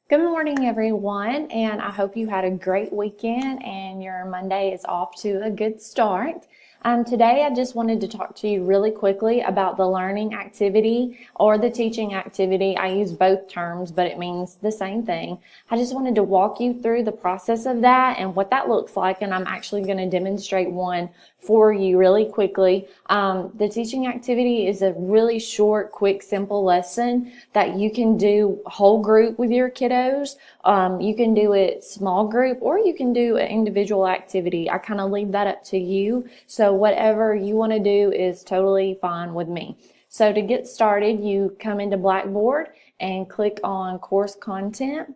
Good morning, everyone, and I hope you had a great weekend and your Monday is off to a good start. Today, I just wanted to talk to you really quickly about the learning activity or the teaching activity. I use both terms, but it means the same thing. I just wanted to walk you through the process of that and what that looks like, and I'm actually going to demonstrate one for you really quickly. The teaching activity is a really short, quick, simple lesson that you can do whole group with your kiddos. You can do it small group or you can do an individual activity. I kind of leave that up to you. So whatever you want to do is totally fine with me. So to get started, you come into Blackboard and click on course content.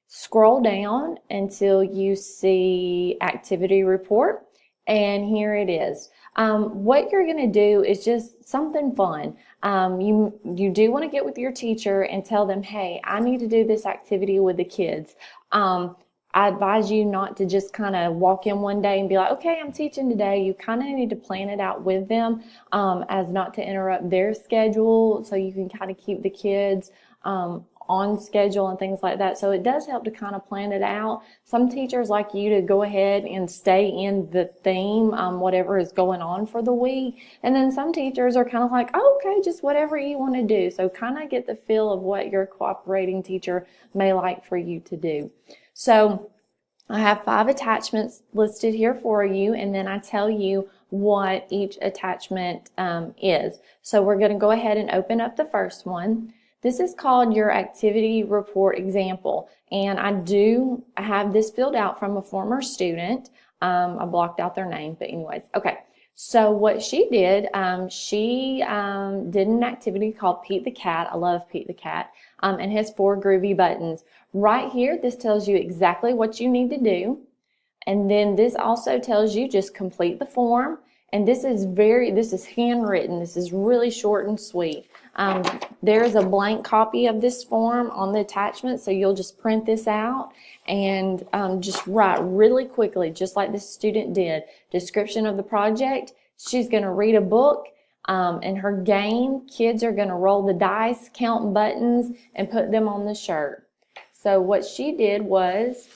Scroll down until you see activity report. And here it is. What you're going to do is just something fun. You do want to get with your teacher and tell them, hey, I need to do this activity with the kids. I advise you not to just kind of walk in one day and be like, okay, I'm teaching today. You kind of need to plan it out with them as not to interrupt their schedule, so you can kind of keep the kids on schedule and things like that. So it does help to kind of plan it out. Some teachers like you to go ahead and stay in the theme, whatever is going on for the week. And then some teachers are kind of like, oh, okay, just whatever you want to do. So kind of get the feel of what your cooperating teacher may like for you to do. So I have 5 attachments listed here for you, and then I tell you what each attachment is. So we're going to go ahead and open up the first one. This is called your activity report example, and I have this filled out from a former student. I blocked out their name, but anyways, okay. So what she did an activity called Pete the Cat. I love Pete the Cat, and has 4 groovy buttons. Right here, this tells you exactly what you need to do, and then this also tells you just complete the form. And this is handwritten. This is really short and sweet. There is a blank copy of this form on the attachment, so you'll just print this out and just write really quickly, just like this student did. Description of the project. She's going to read a book. In her game, kids are going to roll the dice, count buttons, and put them on the shirt. So what she did was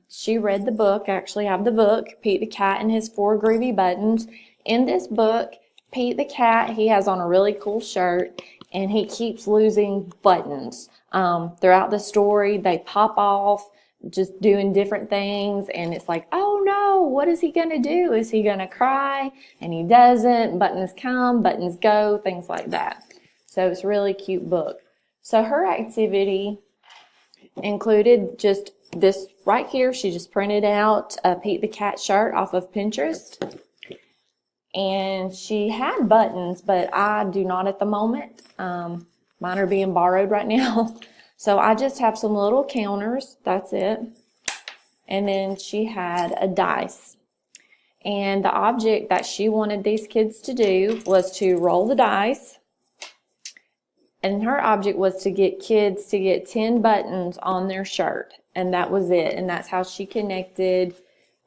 she read the book. I actually have the book, Pete the Cat and his 4 groovy buttons. In this book, Pete the Cat, he has on a really cool shirt, and he keeps losing buttons. Throughout the story, they pop off, just doing different things, and it's like, oh no, what is he going to do? Is he going to cry? And he doesn't. Buttons come, buttons go, things like that. So it's a really cute book. So her activity included just this right here. She just printed out a Pete the Cat shirt off of Pinterest. And she had buttons, but I do not at the moment. Mine are being borrowed right now. So I just have some little counters. That's it. And then she had a dice. And the object that she wanted these kids to do was to roll the dice. And her object was to get kids to get 10 buttons on their shirt. And that was it. And that's how she connected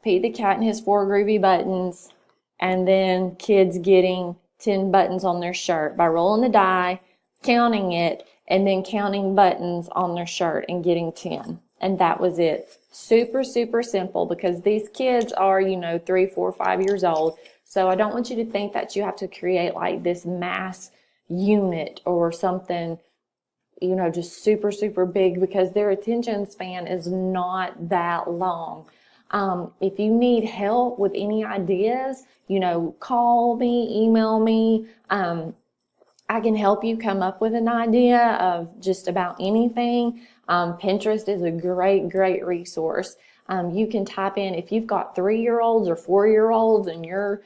Pete the Cat and his 4 groovy buttons, and then kids getting 10 buttons on their shirt by rolling the die, counting it, and then counting buttons on their shirt and getting 10. And that was it. Super, super simple, because these kids are, 3, 4, 5 years old. So I don't want you to think that you have to create like this mass unit or something, just super, super big, because their attention span is not that long. If you need help with any ideas, call me, email me. I can help you come up with an idea of just about anything. Pinterest is a great, great resource. You can type in, if you've got 3-year-olds or 4-year-olds and your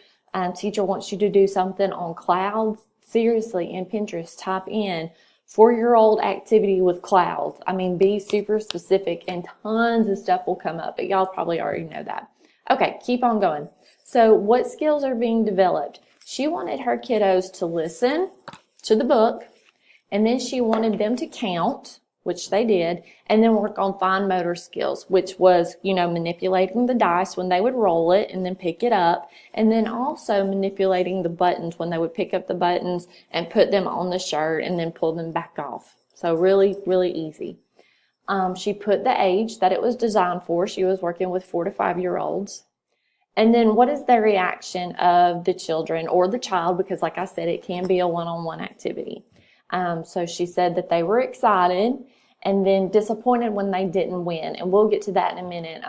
teacher wants you to do something on clouds, seriously, in Pinterest, type in 4-year-old activity with clouds. Be super specific and tons of stuff will come up, but y'all probably already know that. Okay, keep on going. So what skills are being developed? She wanted her kiddos to listen to the book, and then she wanted them to count, which they did, and then work on fine motor skills, which was, manipulating the dice when they would roll it and then pick it up, and then also manipulating the buttons when they would pick up the buttons and put them on the shirt and then pull them back off. So really, really easy. She put the age that it was designed for. She was working with 4 to 5-year-olds. And then what is the reaction of the children or the child? Because like I said, it can be a one-on-one activity. So she said that they were excited and then disappointed when they didn't win. And we'll get to that in a minute.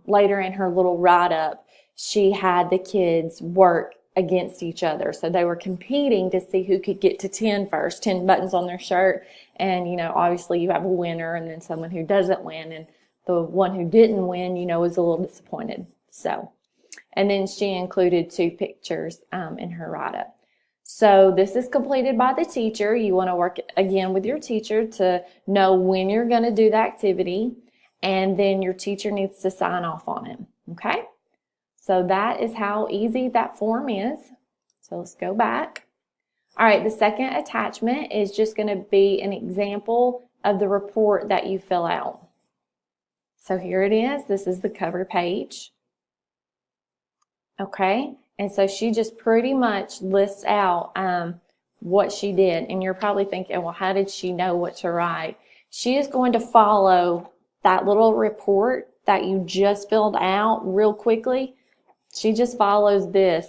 Later in her little write-up, she had the kids work against each other. So they were competing to see who could get to 10 first, 10 buttons on their shirt. And, obviously you have a winner and then someone who doesn't win. And the one who didn't win, was a little disappointed. And then she included 2 pictures in her write-up. So this is completed by the teacher. You want to work again with your teacher to know when you're going to do the activity. And then your teacher needs to sign off on it. Okay? So that is how easy that form is. So let's go back. All right, the second attachment is just going to be an example of the report that you fill out. So here it is. This is the cover page. Okay, and so she just pretty much lists out what she did. And you're probably thinking, well, how did she know what to write? She is going to follow that little report that you just filled out real quickly. She just follows this,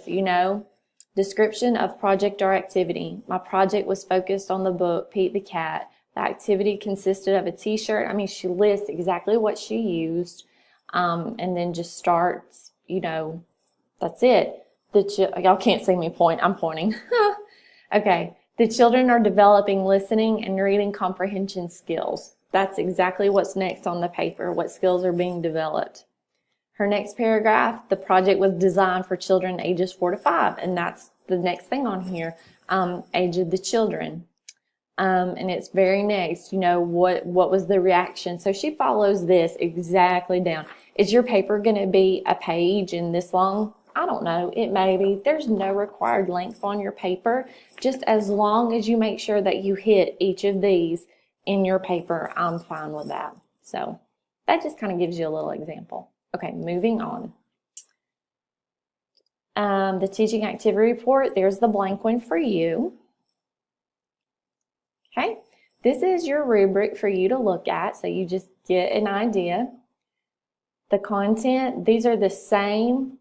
description of project or activity. My project was focused on the book, Pete the Cat. The activity consisted of a t-shirt. She lists exactly what she used and then just starts, that's it. Y'all can't see me point. I'm pointing. Okay. The children are developing listening and reading comprehension skills. That's exactly what's next on the paper, what skills are being developed. Her next paragraph, the project was designed for children ages 4 to 5. And that's the next thing on here, age of the children. And it's very next, what was the reaction? So she follows this exactly down. Is your paper going to be a page in this long? I don't know. It may be. There's no required length on your paper. Just as long as you make sure that you hit each of these in your paper, I'm fine with that. So that just kind of gives you a little example. Okay, moving on. The teaching activity report, there's the blank one for you. Okay, this is your rubric for you to look at, so you just get an idea. The content, these are the same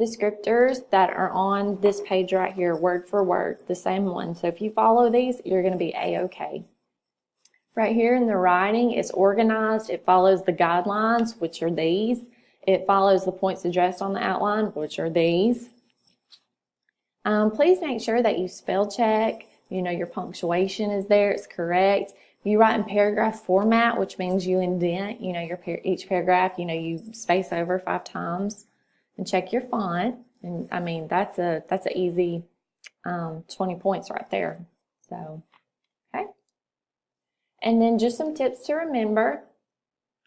descriptors that are on this page right here, word for word, the same one. So if you follow these, you're going to be A-okay. Right here in the writing, it's organized. It follows the guidelines, which are these. It follows the points addressed on the outline, which are these. Please make sure that you spell check. Your punctuation is there. It's correct. You write in paragraph format, which means you indent, each paragraph, you space over 5 times. And check your font. And that's an easy 20 points right there. So, okay. And then just some tips to remember.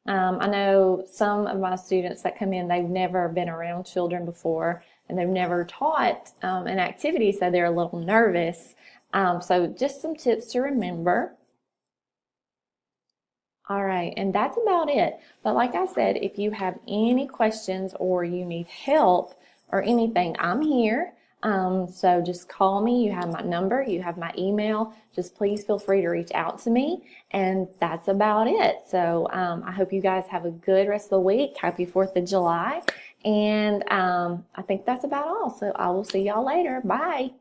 I know some of my students that come in, they've never been around children before and they've never taught an activity, so they're a little nervous. So just some tips to remember. All right, and that's about it. But like I said, if you have any questions or you need help or anything, I'm here. So just call me. You have my number. You have my email. Just please feel free to reach out to me. And that's about it. So I hope you guys have a good rest of the week. Happy 4th of July. And I think that's about all. So I will see y'all later. Bye.